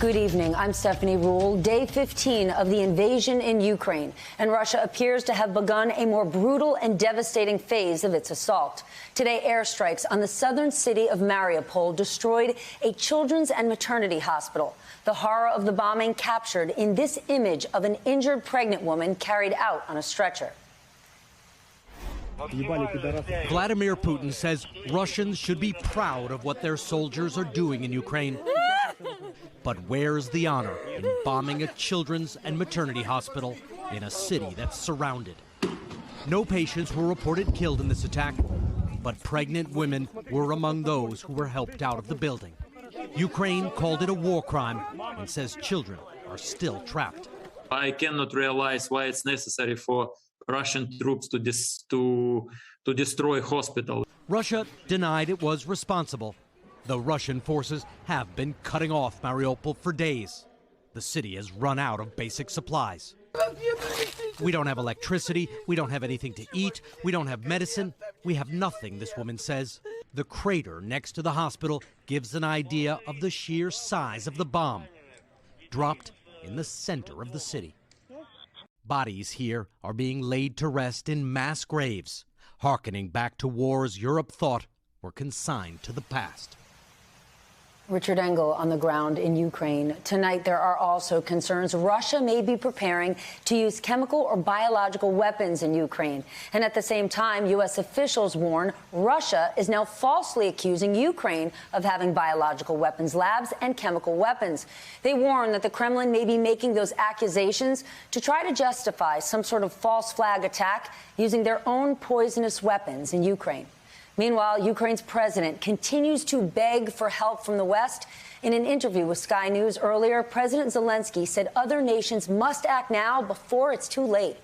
Good evening. I'm Stephanie Rule. Day 15 of the invasion in Ukraine, and Russia appears to have begun a more brutal and devastating phase of its assault. Today, airstrikes on the southern city of Mariupol destroyed a children's and maternity hospital. The horror of the bombing captured in this image of an injured pregnant woman carried out on a stretcher. Vladimir Putin says Russians should be proud of what their soldiers are doing in Ukraine. But where's the honor in bombing a children's and maternity hospital in a city that's surrounded? No patients were reported killed in this attack, but pregnant women were among those who were helped out of the building. Ukraine called it a war crime and says children are still trapped. I cannot realize why it's necessary for Russian troops to destroy hospitals. Russia denied it was responsible. The Russian forces have been cutting off Mariupol for days. The city has run out of basic supplies. We don't have electricity, we don't have anything to eat, we don't have medicine, we have nothing, this woman says. The crater next to the hospital gives an idea of the sheer size of the bomb, dropped in the center of the city. Bodies here are being laid to rest in mass graves, hearkening back to wars Europe thought were consigned to the past. Richard Engel on the ground in Ukraine. Tonight, there are also concerns Russia may be preparing to use chemical or biological weapons in Ukraine. And at the same time, U.S. officials warn Russia is now falsely accusing Ukraine of having biological weapons labs and chemical weapons. They warn that the Kremlin may be making those accusations to try to justify some sort of false flag attack using their own poisonous weapons in Ukraine. Meanwhile, Ukraine's president continues to beg for help from the West. In an interview with Sky News earlier, President Zelensky said other nations must act now before it's too late.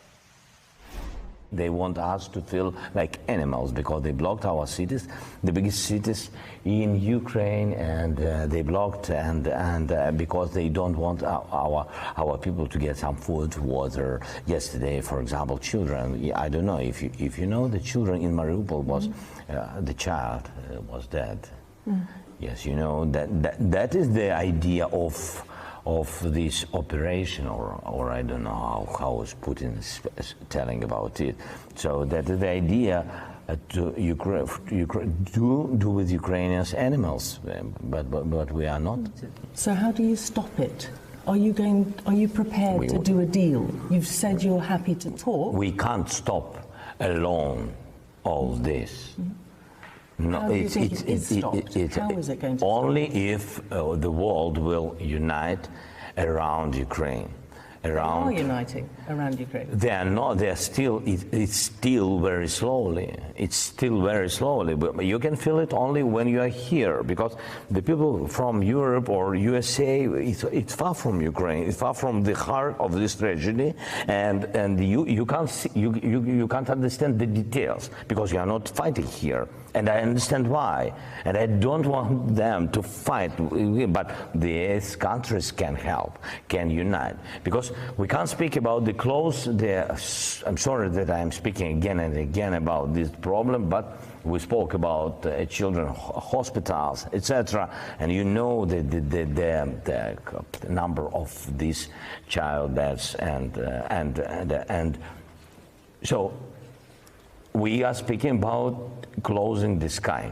They want us to feel like animals because they blocked our cities, the biggest cities in Ukraine, and they blocked and because they don't want our people to get some food, water. Yesterday, for example, children. I don't know if you know the children in Mariupol was the child was dead. Yes, you know that is the idea of this operation, or I don't know how was Putin telling about it. So that is the idea to do with Ukrainians animals, but we are not. So how do you stop it? Are you prepared to do a deal? You've said you're happy to talk. We can't stop alone all this. No, How do you think it is stopped? How is it going to only if the world will unite around Ukraine. They are uniting around Ukraine. They are not. They are still. It's still very slowly. It's still very slowly. But you can feel it only when you are here, because the people from Europe or USA, it's far from Ukraine. It's far from the heart of this tragedy, and you can't see, you can't understand the details because you are not fighting here. And I understand why. And I don't want them to fight, but these countries can help, can unite. Because we can't speak about the close, I'm sorry that I'm speaking again and again about this problem, but we spoke about children hospitals, etc. And you know the number of these child deaths and so we are speaking about closing the sky.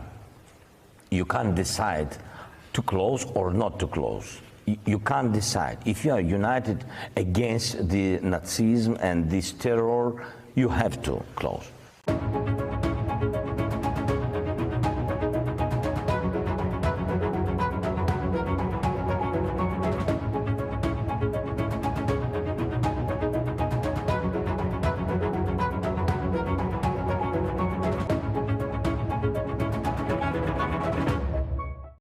You can't decide to close or not to close. You can't decide. If you are united against the Nazism and this terror, you have to close.